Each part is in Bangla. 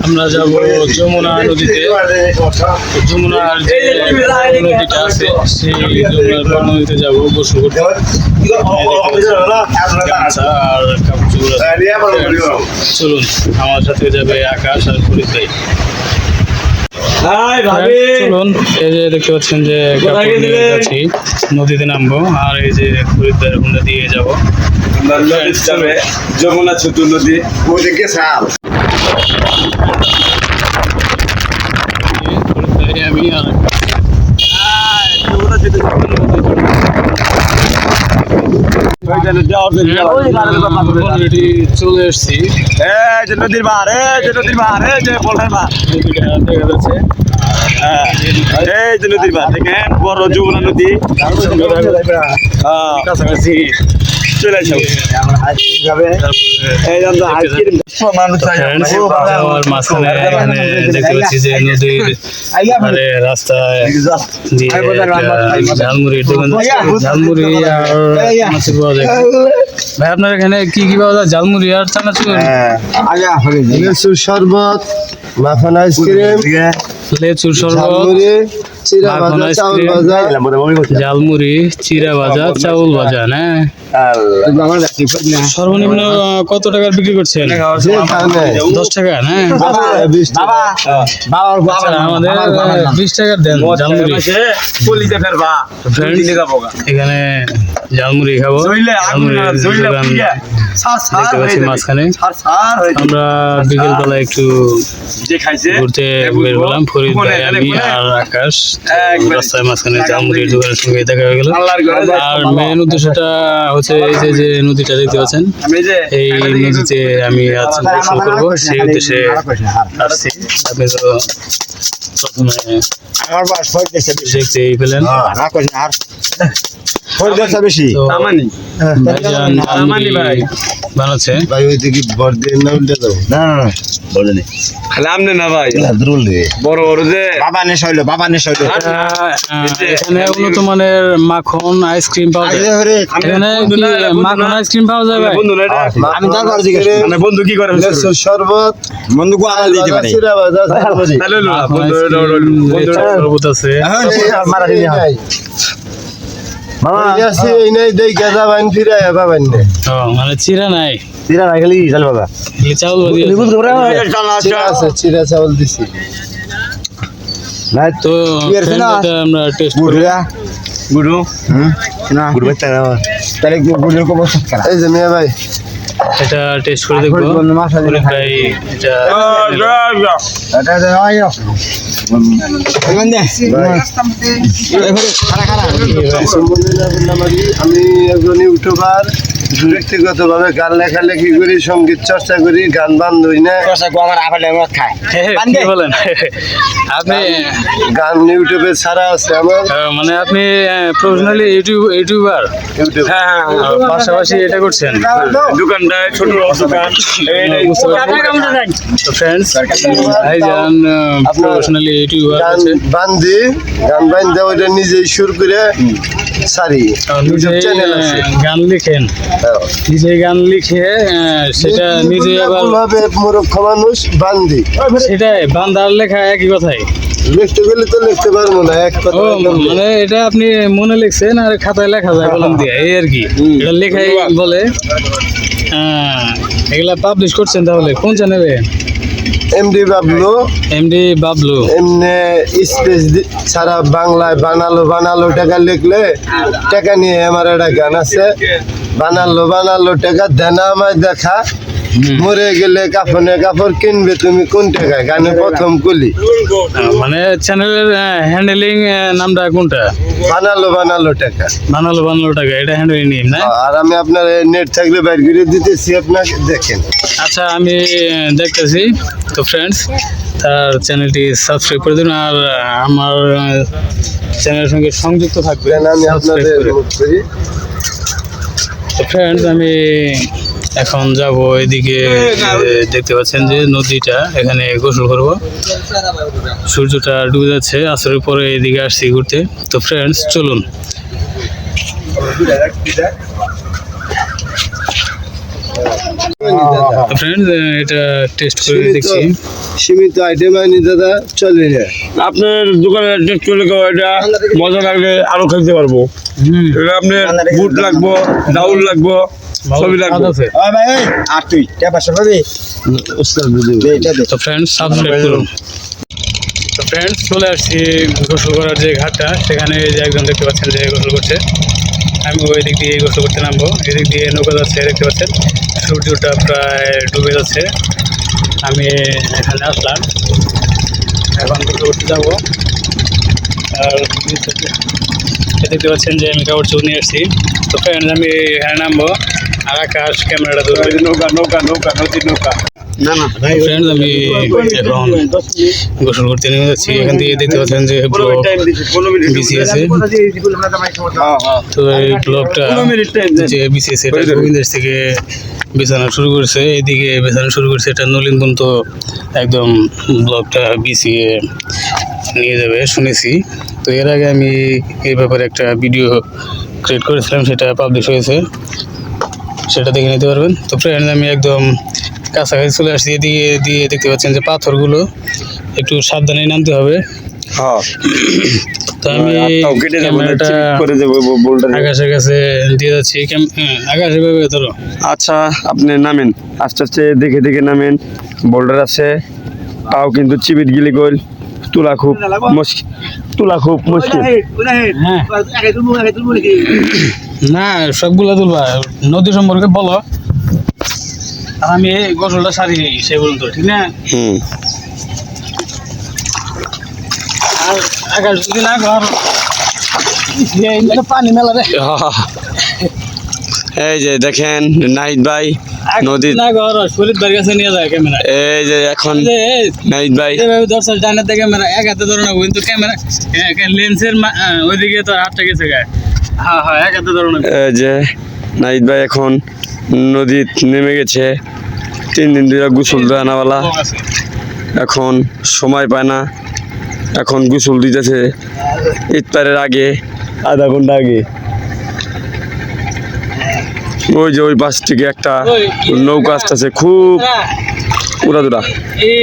আমরা যাব যমুনা নদীতে। যমুনার যে নদীটা আছে সেই যমুনার নদীতে যাবো গোসল করতে। আর চলুন, আমার সাথে যাবে আকাশ আর ফরিদ ভাই। চলুন, এই যে দেখতে পাচ্ছেন যে যাচ্ছি, নদীতে নামবো। আর এই যে ফরিদ ভাইয়ের হুন্ডা দিয়ে যাবো যমুনা ছোট নদী ওদিকে সাল আমি চলে এসছি নদীর পার নদীর পার বলার পার দেখা যাচ্ছে। এই যে নদীর পার দেখেন বড় যমুনা নদী কাছাকাছি চলে আসে। মাঝখানে এখানে দেখতে পাচ্ছি যে নদীর রাস্তায় ঝালমুড়ির দোকান, ঝালমুড়ি আর চানাচুর পাওয়া যায়। ভাই আপনার এখানে কি কি পাওয়া যায়? ঝালমুড়ি আর চানাচুর, লেচুর শরবত, মাখন আইসক্রিম, লেচুর শরবত, চিরা ভাজা, চাউল ভাজা, ঝালমুড়ি, চিরা ভাজা, চাউল ভাজা। না সর্বনিম্ন কত টাকার বিক্রি করছেন? 10 টাকা। না আমাদের 20 টাকার দেন ঝালমুড়ি। এখানে ঝালমুড়ি খাবো। দেখতে পাচ্ছি মাঝখানে আমরা বিকেল বেলা একটু ঘুরতে বের হলাম। ফরিদ ভাই, আমি আর আকাশ রাস্তায় মাঝখানে ঝালমুড়ির দোকানের সঙ্গে দেখা হয়ে গেল। আর মেন উদ্দেশ্যটা হচ্ছে এই যে নদীটা দেখতে পাচ্ছেন, এই নদীতে আমি আজ গোসল করবো, সেই উদ্দেশ্যে আসছি। আপনি তো প্রথমে দেখতেই পেলেন। বানাচ্ছে ভাই ওই দিকে বড় দিয়ে না উল্টে যাবো। না না বড় নেই, খালাম না ভাই, বড় বড় যে বাবা নেশ হইলো, বাবা নেশ হইলো। এখানে উন্নত মানের মাখন আইসক্রিম পাওয়া যায়। এখানে মাখন আইসক্রিম পাওয়া যায় ভাই? আমি তার কাছে জিজ্ঞেস করি, মানে বন্ধু কি করে? লেচুর শরবত, বন্ধু কো আলাদা দিতে পারে। চিরা ভাজা, তাহলে বন্ধু শরবত আছে। মারা দিই ভাই মামা আসি এই নাই দেই গাজা বাইন ফিরে বাবান নে। মানে চিরা নাই, চিরা নাই খালি চাল বাবা, চাউল চিরা আছে, চিরা চাউল দিছি নাই তো। আমরা টেস্ট করি। গুড়ু না গুড়ু বাচ্চা তাহলে গুড়ের কো বসত করা। এই যে মিয়া ভাই এটা টেস্ট করে দেখবো। ভাই এটা আমি একজন ইউটিউবার, ব্যক্তিগত ভাবে গান লেখালেখি করি, সঙ্গীত চর্চা করি, গান বান্ধ হই না। কি বলেন আপনি? গান ইউটিউবে ছাড়া আছে আমার। মানে আপনি প্রফেশনালি ইউটিউবার, পাশাপাশি এটা করছেন? দোকানটা ছোট দোকান। ফ্রেন্ডস, ভাইজান প্রফেশনালি ইউটিউবার আছে। বান্ধি গান বান্ধে ওইটা নিজেই সুর করে সারি ইউটিউব চ্যানেল আছে। গান লিখেন, নিজে গান লিখে সেটা নিজে আবার মূর্খ মানুষ বান্ধি, সেটাই বান্দার লেখা একই কথাই। লিখতে গেলে তো লিখতে পারবো না এক কথা। মানে এটা আপনি মনে লিখছেন আর খাতায় লেখা যায় কলম দিয়ে, এই আর কি। এটা লেখাই বলে। এগুলা পাবলিশ করছেন তাহলে কোন চ্যানেলে? এমডি বাবলু। এমডি বাবলু এমনি স্পেস ছাড়া বাংলায় বানালো টাকা লিখলে টাকা নিয়ে আমার একটা গান আছে, বানালো টাকা দেনা আমায় দেখা, মরে গেলে কাফনে কাপড় কিনবে তুমি কোন টাকায়, গানে প্রথম কুলি। মানে চ্যানেলের হ্যান্ডেলিং নামটা কোনটা? বানালো টাকা। বানালো টাকা, এটা হ্যান্ডেলিং নেম না? আর আমি আপনার নেট থাকলে বাইর করে দিতেছি, আপনাকে দেখেন। আচ্ছা, আমি দেখতেছি। তো ফ্রেন্ডস, তার চ্যানেলটি সাবস্ক্রাইব করে দিন আর আমার চ্যানেলের সঙ্গে সংযুক্ত থাকবেন। আমি আপনাদের তো ফ্রেন্ডস, আমি এখন যাব এদিকে। দেখতে পাচ্ছেন যে নদীটা, এখানে গোসল করব। সূর্যটা ডুবে যাচ্ছে, আসরের পরে এদিকে আসছি ঘুরতে। তো ফ্রেন্ডস চলুন। ফ্রেন্ড এটা টেস্ট করে দেখছি। সীমিত আইটেম আনি দাদা, চলে না। আপনার দোকানে টেস্ট করলে এটা মজা লাগলে আরো খেতে পারবো। এটা আপনার বুট লাগবো, ডাউল লাগবো, সবই লাগবে। আর তুই পাশে পাবি তো ফ্রেন্ডস সাবস্ক্রাইব করুন। তো ফ্রেন্ডস চলে আসছি গোসল করার যে ঘাটটা, সেখানে এই যে একজন দেখতে পাচ্ছেন যে গোসল করছে। আমি ওই দিক দিয়ে গোসল করতে নামবো। এদিক দিয়ে নৌকা যাচ্ছে, দেখতে পাচ্ছেন সূর্যটা প্রায় ডুবে যাচ্ছে। আমি এখানে আসলাম, এখন গোসল করতে যাবো। আর দেখতে পাচ্ছেন যে আমি কাপড় চোপড় নিয়ে আসছি। তো ফ্রেন্ডস আমি এখানে নামবো আর আকাশ ক্যামেরাটা ধরবে। নৌকা নৌকা নৌকা নদীর নৌকা। না না ফ্রেন্ডস আমি এখন গোসল করতে নেমে যাচ্ছি। এখান থেকে দেখতে পাচ্ছেন যে ব্লগ বিসি আছে। তো এই ব্লগটা যে বিসি আছে এটা গোবিন্দের থেকে বিছানা শুরু করছে, এইদিকে বিছানা শুরু করছে এটা নলিন পর্যন্ত একদম ব্লগটা বিসিয়ে নিয়ে যাবে শুনেছি। তো এর আগে আমি এই ব্যাপারে একটা ভিডিও ক্রিয়েট করেছিলাম, সেটা পাবলিশ হয়েছে, সেটা দেখে নিতে পারবেন। তো ফ্রেন্ড আমি একদম কাছাকাছি চলে আসছি। এদিকে দিয়ে দেখতে পাচ্ছেন যে পাথরগুলো একটু সাবধানে নামতে হবে। হ্যাঁ, তো আমি ক্যামেরাটা আকাশের কাছে দিয়ে যাচ্ছি। আকাশে ভাবে ধরো। আচ্ছা, আপনি নামেন, আস্তে আস্তে দেখে দেখে নামেন। বোল্ডার আছে, তাও কিন্তু চিবিট গিলি গোল, তোলা খুব মুশকিল, তোলা খুব মুশকিল। হ্যাঁ না, সবগুলা তুলবা, নদী সম্পর্কে বলো আর আমি গোসলটা সারি সে বলুন তো, ঠিক না? আর আকাশ যদি না ঘর পানি মেলা রে। এই যে দেখেন নাহিদ ভাই নদীর না ঘর শরীর বাড়ির কাছে নিয়ে যায় ক্যামেরা। এই যে এখন নাহিদ ভাই দর্শক ডানাতে ক্যামেরা এক হাতে ধরে না, কিন্তু ক্যামেরা লেন্সের ওইদিকে তো হাতটা গেছে গায়ে। হ্যাঁ হ্যাঁ, এক হাতে ধরে না। এই যে নাহিদ ভাই এখন নদী নেমে গেছে। 3 দিন ধরে গোসল দেয় নাওয়ালা, এখন সময় পায় না। এখন গোসল দিতেছে ইফতারের আগে, আধা ঘন্টা আগে। ওই যে ওই পাশ থেকে একটা নৌকা আসতেছে, খুব উড়াদুরা। এই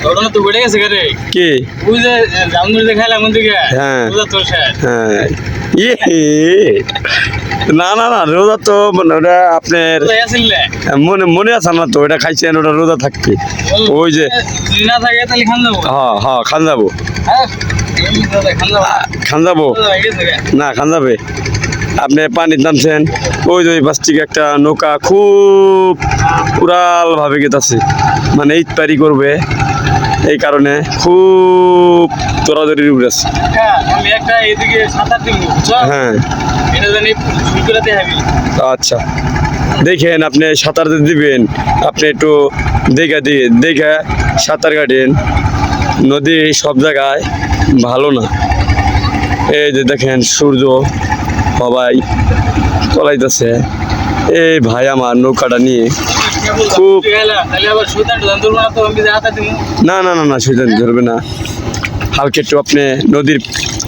ঘটনা তো ঘটে গেছে রে। কে? ওই যে জামগুড়ি দেখাইলাম ওদিকে। হ্যাঁ তোর স্যার। হ্যাঁ, না না না, রোজা তো ওটা আপনার মনে মনে আছে না তো, ওটা খাইছেন, ওটা রোজা থাকবে। ওই যে না থাকে তাহলে খান যাবো। হ্যাঁ হ্যাঁ, খান যাবো, খান যাবো না, খান যাবে। আপনি পানির নামছেন, ওই যে ওই পাশ থেকে একটা নৌকা খুব উড়াল ভাবে গেতাছে, মানে ইফতারি করবে, এই কারণে খুব দৌড়াদৌড়ির উপরে আছে। আমি একটা এদিকে সাঁতার দিব। হ্যাঁ, এটা জানি শুরু করে দেখাবি। আচ্ছা, দেখেন আপনি সাঁতার দিবেন, আপনি একটু দেখে সাঁতার কাটেন। নদী সব জায়গায় ভালো না। এই যে দেখেন সূর্য সবাই চলাইতেছে। এই ভাই আমার নৌকাটা নিয়ে খুব, না না না না, শৈতান ধরবে না। হালকা একটু আপনি নদীর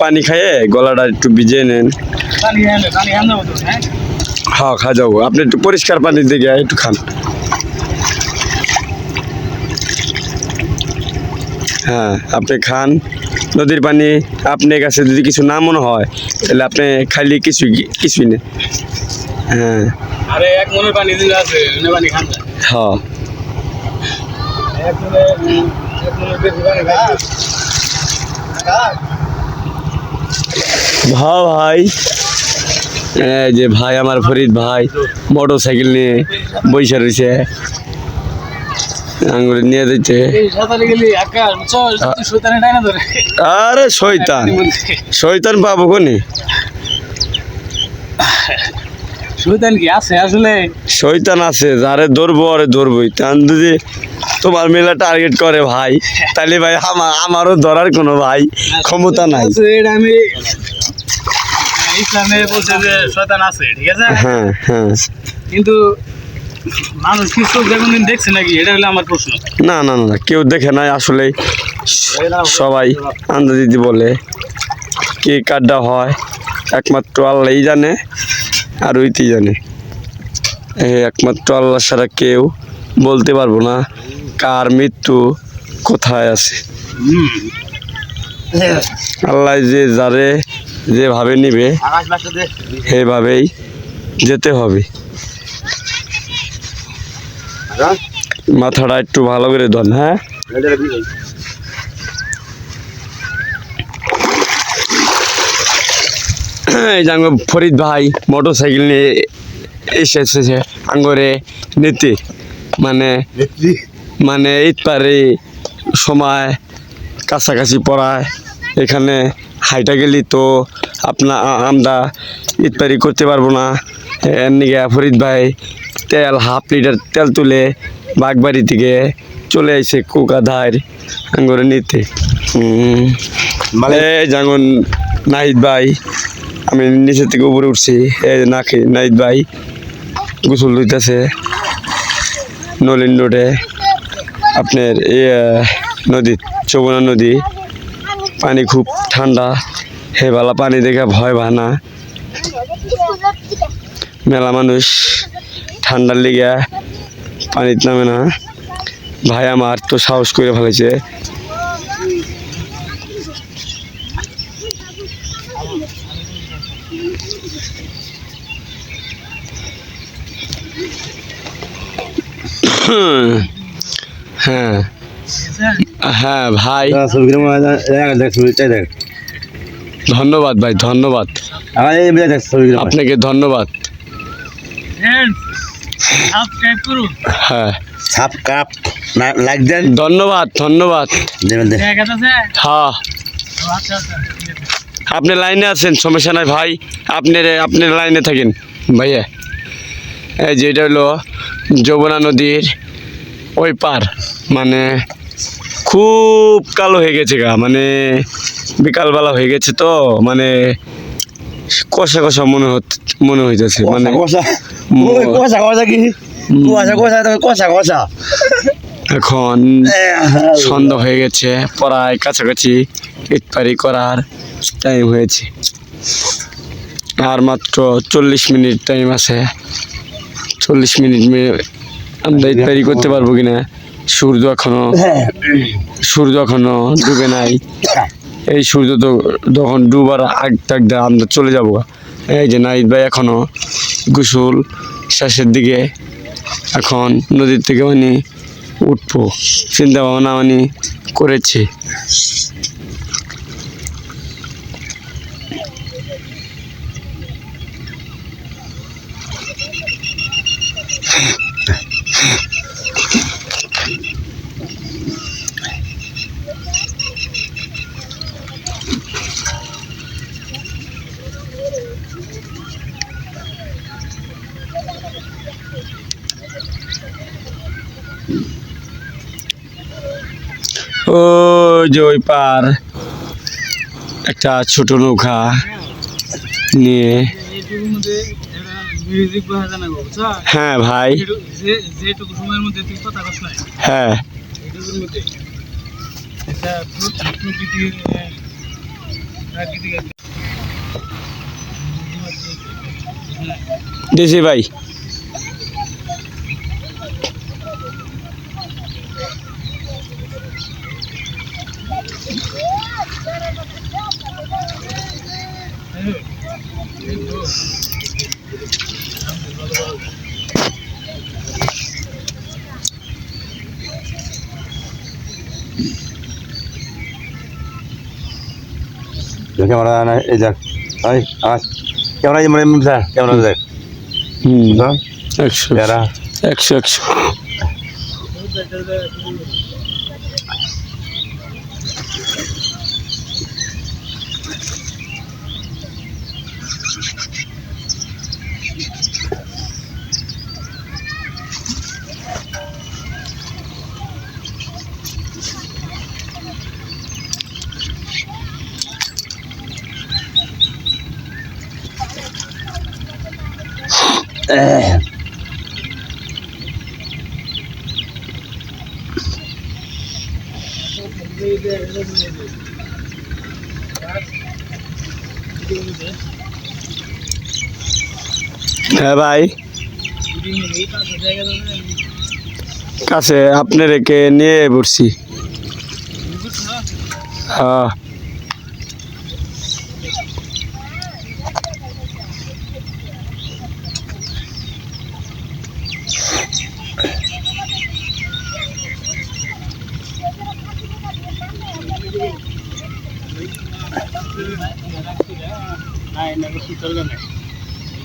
পানি খাইয়ে গলাটা একটু ভিজিয়ে নেন। হ্যাঁ, খা যাবো, আপনি একটু পরিষ্কার পানির দিকে একটু খান। হ্যাঁ, আপনি খান নদীর পানি। আপনার কাছে যদি কিছু না মনে হয় তাহলে আপনি খাইলে কিছুই নেই। হ্যাঁ, আরে এক মনের পানি দিলে আছে, ওই পানি খান না। হ্যাঁ, এক মনের বেশি পানি খাই। ভাই এই যে ভাই আমার ফরিদ ভাই মোটর সাইকেল নিয়ে বৈশা রয়েছে, আঙ্গুরে নিয়ে যাচ্ছে। আরে শয়তান, শয়তান পাবো কোনি? শয়তান কি আছে আসলে? শয়তান আছে, যারে ধরবো আরে ধরবোই। তার যদি তোমার মেলা টার্গেট করে ভাই, তাহলে ভাই আমারও ধরার কোনো ভাই ক্ষমতা নাই। আমি ইসলামে বলছে যে শয়তান আছে, ঠিক আছে। হ্যাঁ হ্যাঁ, কিন্তু মানুষ কি চোখ কোনদিন দেখছে নাকি, এটা হলো আমার প্রশ্ন। না না না, কেউ দেখে নাই আসলে, সবাই আন্দাজি বলে। কে কাড্ডা হয় একমাত্র আল্লাহই জানে, আর ওইটি জানে। একমাত্র আল্লাহ ছাড়া কেউ বলতে পারবো না কার মৃত্যু কোথায় আছে। আল্লাহ যে যারে যেভাবে নিবে সেভাবেই যেতে হবে। মাথাটা একটু ভালো করে ধন। হ্যাঁ, এই যে ফরিদ ভাই মোটর সাইকেল নিয়ে এসেছে আঙ্গরে নিতে, মানে ঈদ পারে সময় কাছাকাছি পড়ায় এখানে হাইটা গেলি তো আমরা ঈদ পারি করতে পারবো না। এর নিগে ফরিদ ভাই তেল হাফ লিটার তেল তুলে বাগবাড়ি থেকে চলে আসে কোকাধার আঙ্গরে নিতে। যেমন নাহিদ ভাই, আমি নিচের থেকে উপরে উঠছি, এই নাহিদ ভাই গোসল লইতেছে নলিন রোডে, আপনার নদী যমুনা নদী, পানি খুব ঠান্ডা, হেবালা পানি দেখে ভয় ভানা, মেলা মানুষ ঠান্ডার লিগে পানিতে নামে না। ভাই আমার তো সাহস করে ফেলেছে। হ্যাঁ হ্যাঁ ভাই, ধন্যবাদ ভাই, ধন্যবাদ আপনাকে, ধন্যবাদ। হ্যাঁ, ধন্যবাদ ধন্যবাদ। হ্যাঁ, আপনি লাইনে আছেন, সমস্যা নাই ভাই, আপনি লাইনে থাকেন ভাইয়া। এই যে এটা হলো যমুনা নদীর ওই পার, মানে খুব কালো হয়ে গেছে গা, মানে বিকালবেলা হয়ে গেছে তো, মানে কষা কষা মনে হইতেছে, মানে এখন সন্ধ্যা হয়ে গেছে, প্রায় কাছাকাছি ইফতারি করার টাইম হয়েছে, আর মাত্র 40 মিনিট টাইম আছে। 40 মিনিট আমরা ইফতারি করতে পারবো কিনা, সূর্য এখনো ডুবে নাই। এই সূর্য তো যখন ডুবার আগ আমরা চলে যাবো। এই যে নাহিদ ভাই এখনো গোসল শেষের দিকে, এখন নদীর থেকে মানে উঠবো চিন্তা ভাবনা মানে করেছি। ও যে ওই পার একটা ছোট নৌকা নিয়ে, হ্যাঁ ভাই, হ্যাঁ দিছি ভাই। ক্যামেরা এই দেখ, ক্যামেরা ক্যামেরা দেখ, 100 হ্যাঁ ভাই, কাছে আপনি রেখে নিয়ে পড়ছি। হ্যাঁ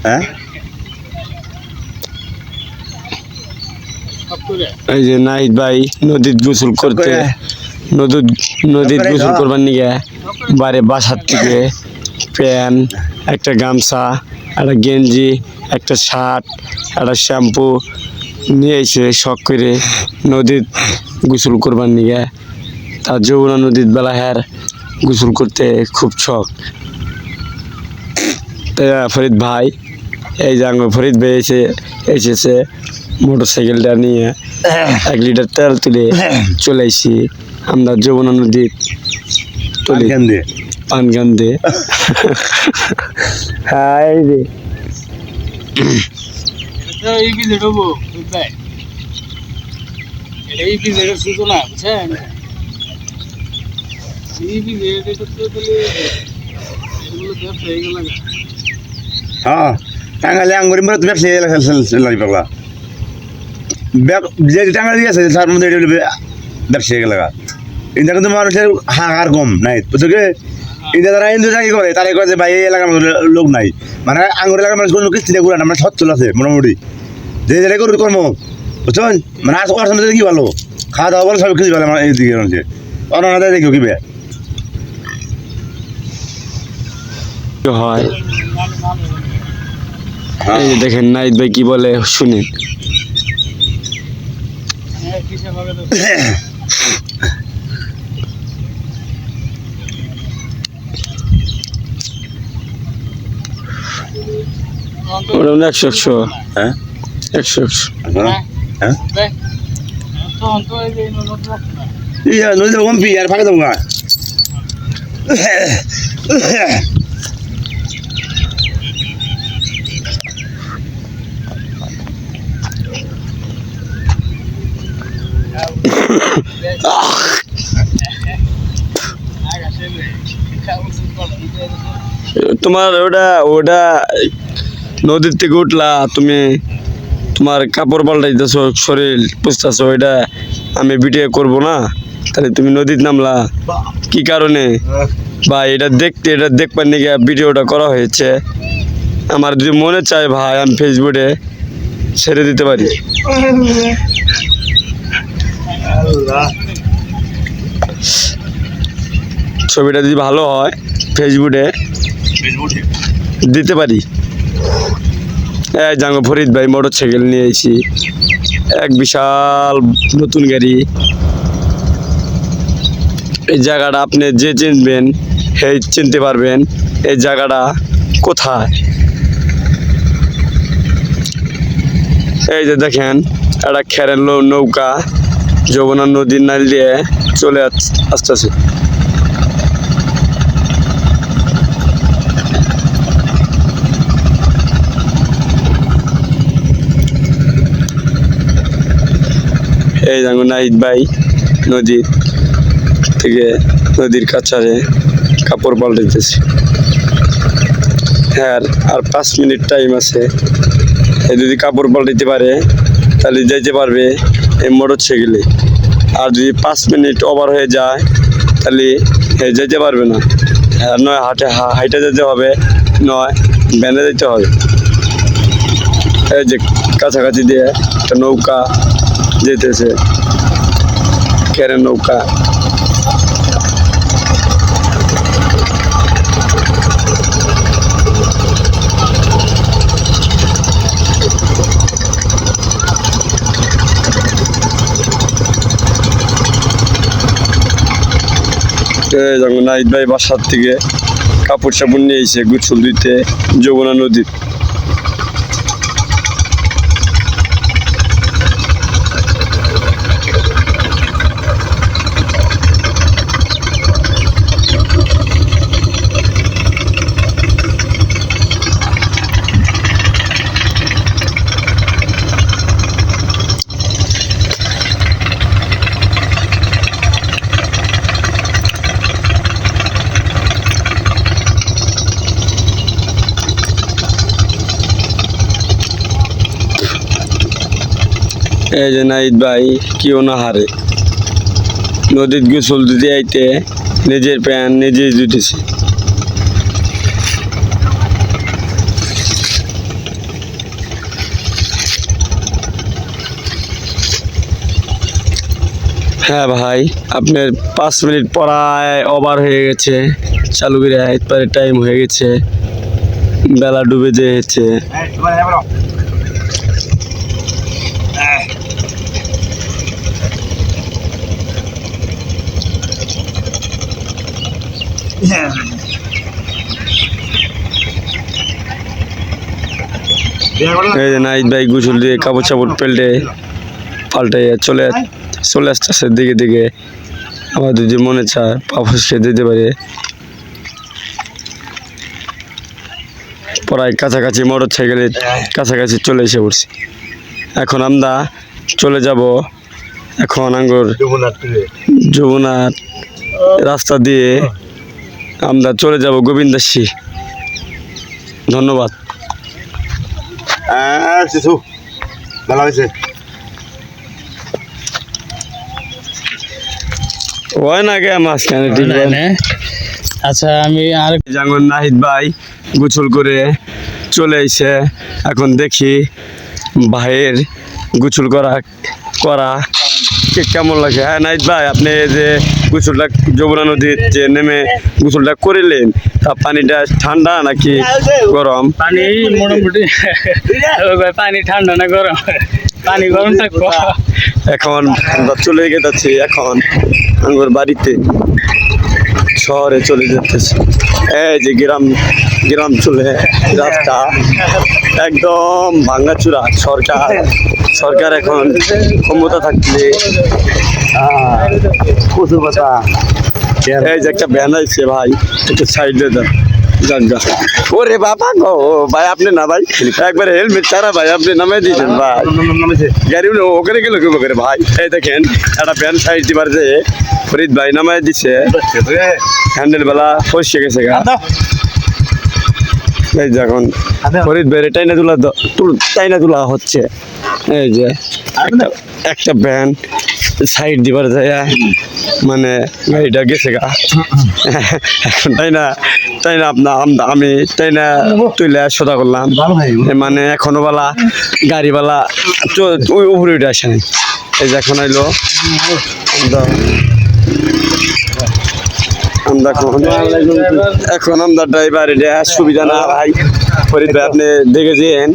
হ্যাঁ এই যে নাহিদ ভাই নদীর গোসল করতে নদীর গোসল করবার নিয়ে বাড়ি বাসার থেকে প্যান্ট, একটা গামছা, একটা গেঞ্জি, একটা শার্ট, একটা শ্যাম্পু নিয়ে এসে শখ করে নদীর গোসল করবার নিয়ে। তার যমুনা নদীর বেলা গোসল করতে খুব শখ। তাই ফরিদ ভাই এই যে ফরিদ ভাই এসেছে মোটরসাইকেলটা নিয়ে 1 লিটার তেল তুলে চলে আসি আমরা যমুনা নদীর পানগান্দে। হ্যাঁ এই যে হ্যাঁ টাঙ্গালে আঙ্গুরি মরে ব্যবসা পাগলা যে টাঙ্গালি আছে তার মধ্যে ব্যবসা গেল ইন্দা কিন্তু মানুষের হাহার কম নাই বুঝছো কি ইন্দা তারা হিন্দু চাকরি করে তারাই করে যে ভাই এই এলাকার মধ্যে লোক নাই মানে আঙ্গুর এলাকার মানুষ কোনো কিস্তিতে ঘুরে না মানে সচ্ছল আছে মোটামুটি যে যেটাই করুক কর্ম বুঝছেন মানে আজ অর্থনীতি কি ভালো খাওয়া দাওয়া বলে সব কিছু ভালো আমার এইদিকে রয়েছে অনাথা দেখিও কি হয়। এই যে দেখেন নাহিদ ভাই কি বলে শুনেন। ওটা 100 হ্যাঁ 100 হ্যাঁ ইয়া নদী কম পি আর ফাঁকা দেবো না তোমার ওটা নদীর থেকে উঠলা তুমি তোমার কাপড় পাল্টাইতেছো শরীর পুষতেছো এটা আমি ভিডিও করব না তাহলে তুমি নদীর নামলা কি কারণে ভাই এটা দেখবার নিয়ে ভিডিওটা করা হয়েছে। আমার যদি মনে চায় ভাই আমি ফেসবুকে ছেড়ে দিতে পারি। ছবিটা যদি ভালো হয় ফেসবুকে দিতে পারি। এই জাঙ্গো ফরিদ ভাই মোটরসাইকেল নিয়ে এসেছি এক বিশাল নতুন গাড়ি। এই জায়গাটা আপনি যে চিনবেন সেই চিনতে পারবেন এই জায়গাটা কোথায়। এই যে দেখেন একটা খেরের নৌকা যমুনা নদীর নাল দিয়ে চলে আসতেছে। এই দেখো নাহিদ ভাই নদীর থেকে নদীর কাছারে কাপড় পাল্টাইতেছে। হ্যাঁ আর 5 মিনিট টাইম আছে। এই যদি কাপড় পাল্টাইতে পারে তাহলে যাইতে পারবে এই মোটরসাইকেলে। আর যদি 5 মিনিট ওভার হয়ে যায় তাহলে যেতে পারবে না। আর নয় হাইটে যেতে হবে, নয় ভ্যানে যেতে হবে। এই যে কাছাকাছি দিয়ে একটা নৌকা যেতেছে, খেরের নৌকা। নাহিদ ভাই বাসার থেকে কাপড় সাপড় নিয়ে এসে গোসল দিতে যমুনা নদীর। এই যে নাহিদ ভাই কেউ না হারে নদীর গোসল দিতে আইতে নিজের প্যান্ট নিজেই জুটেছে। হ্যাঁ ভাই আপনার 5 মিনিট পড়ায় ওভার হয়ে গেছে, চালু করে একবারে টাইম হয়ে গেছে, বেলা ডুবে যেয়েছে। এই যে নাহিদ ভাই গোসল দিয়ে কাপড় চাপড় পাল্টে চলে আসতেছে দিকে দিকে। আমার যদি মনে চায় পাফসকে দিতে পারে। প্রায় কাছাকাছি মোটর সাইকেলের কাছাকাছি চলে এসে পড়ছি। এখন আমরা চলে যাব এখন আঙ্গুর যমুনার রাস্তা দিয়ে আমরা চলে যাব গোবিন্দাসী। ধন্যবাদ। ভালো হয়েছে। হয় না কে মাঝখানে ঠিক না। আচ্ছা আমি আর যেমন নাহিদ ভাই গোসল করে চলে এসে এখন দেখি ভাইয়ের গোসল করা কেমন লাগে। হ্যাঁ নাহিদ ভাই আপনি যে গোসলটা যমুনা নদীর যে নেমে গোসলটা করিলেন তা পানিটা ঠান্ডা নাকি গরম? পানি মোটামুটি পানি ঠান্ডা না গরম, পানি গরম থাকবো। এখন আমরা চলে গেছি এখন আমার বাড়িতে, শহরে চলে যেতেছি। এই যে গ্রাম চলে রাস্তা একদম ভাঙাচুরা। সরকার এখন ক্ষমতা থাকলে কচু পাতা এই যে একটা ভ্যান আছে ভাই, একটু সাইডে দেন। ওরে বাবা গো ভাই আপনি না ভাই একবারে হেলমেট ছাড়া ভাই আপনি নামে দিয়েছেন ভাই। গাড়ি ওখানে গেল কেউ করে ভাই। এই দেখেন একটা ভ্যান সাইড দিবার যে ফরিদ ভাই নামায় দিছে, হ্যান্ডেল বেলা ফসে গেছে গা। এই যখন ফরিদ ভাই টাইনা তোলা হচ্ছে। এই যে একটা ভ্যান সাইড দিবার যায় মানে গাড়িটা গেছে গা। এখন তাই না আমি তুলে সোজা করলাম মানে এখনো বেলা গাড়িওয়ালা ওই উপরে উঠে আসে নাই। এই যে এখন আইলো এখন আমরা ড্রাইভার এটা সুবিধা না ভাই। ফরিদ ভাই আপনি দেখে যেন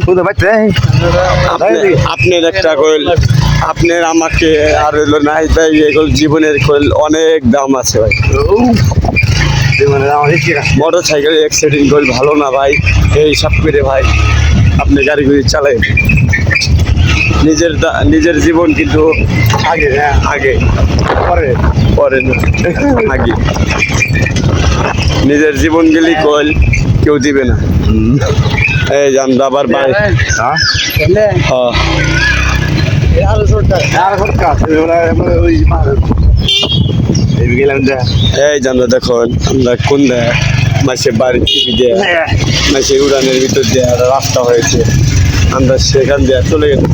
আপনার একটা কইল আপনার আমাকে আর হইলো নাহিদ ভাই এগুলো জীবনের কইল অনেক দাম আছে ভাই। মোটর সাইকেল অ্যাক্সিডেন্ট করলে ভালো না ভাই। এই সব করে ভাই আপনি গাড়ি চালাই নিজের জীবন কিন্তু আগে পরে না আগে নিজের জীবন গেলি কইল কেউ দিবে না। এই যে আমরা আবার ভাই এই যে আমরা দেখুন আমরা কোন মাসে বাড়ির টিভি দিয়ে মাসের উড়ানের ভিতর দিয়ে একটা রাস্তা হয়েছে, আমরা সেখান দিয়ে চলে গেলাম।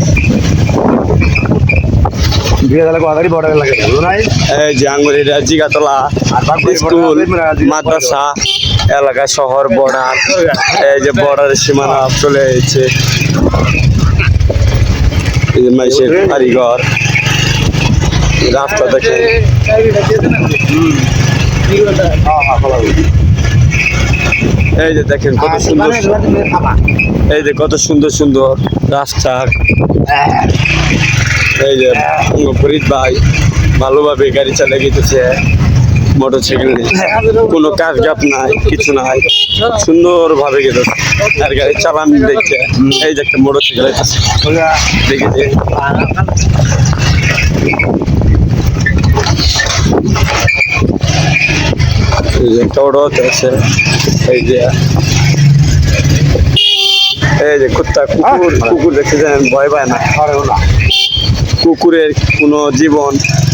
এই যে আঙ্গুরের জিগাতলা স্কুল মাদ্রাসা এলাকা শহর বর্ডার, এই যে বর্ডারের সীমানা চলে এসেছে। এই যে মাইসের কারিগর রাস্তা দেখে এই যে দেখেন কত সুন্দর, এই যে কত সুন্দর রাস্তা। এই যে ফরিদ ভাই ভালোভাবে গাড়ি চালিয়ে গেছে, মোটর সাইকেল কোনো কাজ গাপ নাই কিছু নাই, সুন্দরভাবে গেছে আর গাড়ি চালান দেখছে। এই যে একটা মোটর সাইকেল দেখেছে একটা অটো আছে। এই যে কুকুর দেখতে যান ভয় পায় না। কুকুরের কোনো জীবন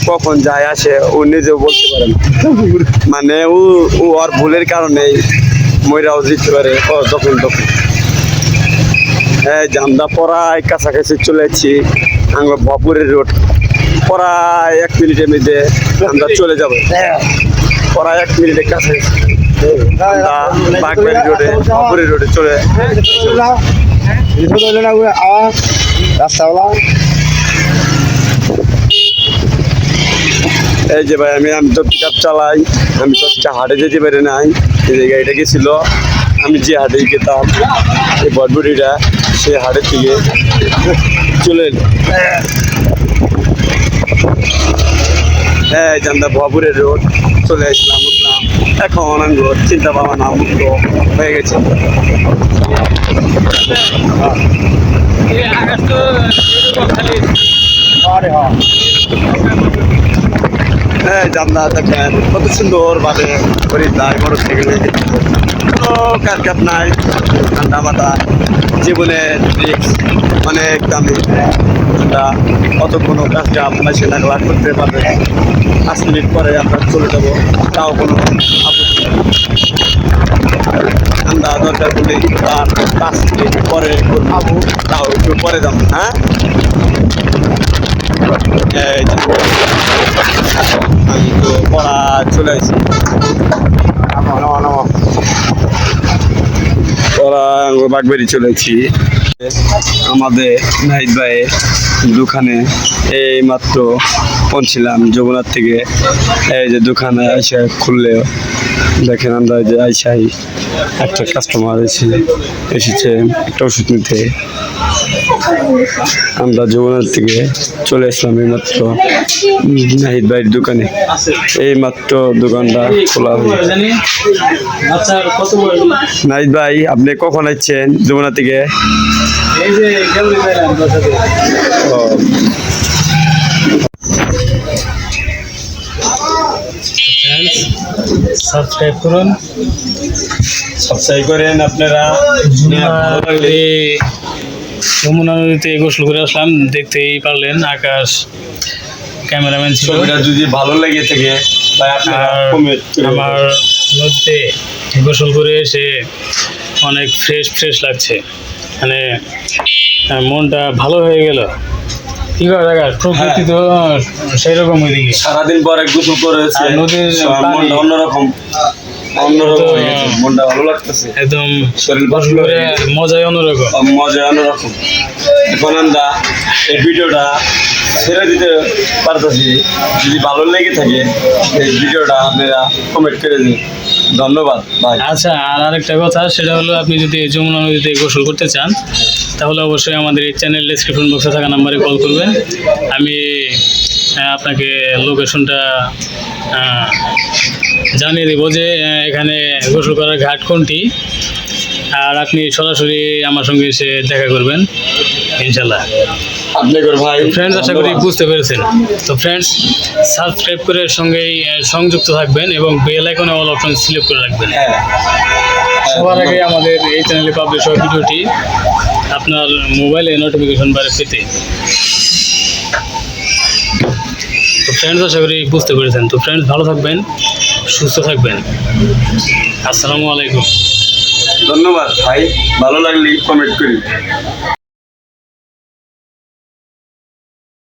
কখন যায় আসে ও নিজেও বলতে পারে না, মানে ও আর ভুলের কারণেই ময়রাও দিতে পারে যখন তখন। এই যে আমরা প্রায় কাছাকাছি চলে যাচ্ছি আমরা ভপুরের রোড প্রায় 1 মিনিটের মধ্যে আমরা চলে যাব, প্রায় 1 মিনিটের কাছে আমরা বাগবাড়ি রোডে ভপুরের রোডে চলে এই যে ভাই আমি তো পিক আপ চালাই, আমি তো হাটে যেতে পারি নাই, এই যে গাড়িটা গেছিল, আমি যে হাটে যেতাম এই বটবুটিটা সে হাটের থেকে চলে এলো। হ্যাঁ আমরা ভপুরের রোড চলে আসলাম, উঠলাম, এখন আমি চিন্তা ভাবনা মুক্ত হয়ে গেছে। হ্যাঁ জানলা দেখেন কত সুন্দর ভাবে যায় মোটর সাইকেলে, কোনো কাজ নাই, ঠান্ডা বাতাস, জীবনের রিস্ক অনেক দামি, আমরা অত কোনো কাজটা আপনার সে লাখ করতে পারবে, 5 মিনিট পরে আমরা চলে যাবো, তাও কোনো আপত্তি নেই। ঠান্ডা দরকার করলে আর 5 মিনিট পরে করবো, তাও একটু পরে যাবো। হ্যাঁ আমি তো পড়া চলে আসি, পড়া বাগবাড়ি চলেছি। আমাদের নাহিদ ভাইয়ের দোকানে এই মাত্র পৌঁছলাম যমুনার থেকে, এই যে দোকানে এসে খুললে দেখেন আমরা যে আইসাই একটা কাস্টমার এসেছে একটা ওষুধ নিতে, আমরা যমুনার থেকে চলে আসলাম এই মাত্র নাহিদ ভাইয়ের দোকানে, এই মাত্র দোকানটা খোলা হয়েছে। নাহিদ ভাই আপনি কখন আসছেন যমুনা থেকে? সাবস্ক্রাইব করুন, সাবস্ক্রাইব করেন আপনারা। যমুনা নদীতে গোসল করে আসলাম, দেখতেই পারলেন আকাশ, ক্যামেরাম্যান ছিল। ছবিটা যদি ভালো লেগে থাকে ভাই আপনারা কমেন্ট করে আমার নদীতে গোসল করে এসে অনেক ফ্রেশ লাগছে, মানে মনটা ভালো হয়ে গেল। কি করে জায়গা প্রকৃতি তো সেই রকম ওইদিকে সারাদিন পরে গোসল করেছে, আর নদীর মনটা অন্যরকম হয়ে গেছে, মনটা ভালো লাগতেছে, একদম শরীর গোসল করে মজাই অন্যরকম। মজা অন্যরকম। এখন আমরা এই ভিডিওটা ছেড়ে দিতে পারতেছি, যদি ভালো লেগে থাকে এই ভিডিওটা আপনারা কমেন্ট করে দিন। ধন্যবাদ ভাই। আচ্ছা, আর আরেকটা কথা, সেটা হলো আপনি যদি যমুনা নদীতে গোসল করতে চান তাহলে অবশ্যই আমাদের এই চ্যানেল ডেসক্রিপশন বক্সে থাকা নাম্বারে কল করবেন, আমি আপনাকে লোকেশনটা জানিয়ে দেবো যে এখানে গোসল করার ঘাট কোনটি, আর আপনি সরাসরি আমার সঙ্গে এসে দেখা করবেন ইনশাল্লাহ। আপনাদের ভাই ফ্রেন্ডস, আশা করি বুঝতে পেরেছেন। তো ফ্রেন্ডস, সাবস্ক্রাইব করে সঙ্গেই সংযুক্ত থাকবেন এবং বেল আইকনে অল অপশন সিলেক্ট করে রাখবেন। হ্যাঁ, সবার আগে আমাদের এই চ্যানেলে পাবলিশ হওয়া ভিডিওটি আপনার মোবাইলে নোটিফিকেশন বারে পেতে। তো ফ্রেন্ডস, আশা করি বুঝতে পেরেছেন। তো ফ্রেন্ডস, ভালো থাকবেন, সুস্থ থাকবেন। আসসালামু আলাইকুম। ধন্যবাদ ভাই, ভালো লাগলে কমেন্ট করি।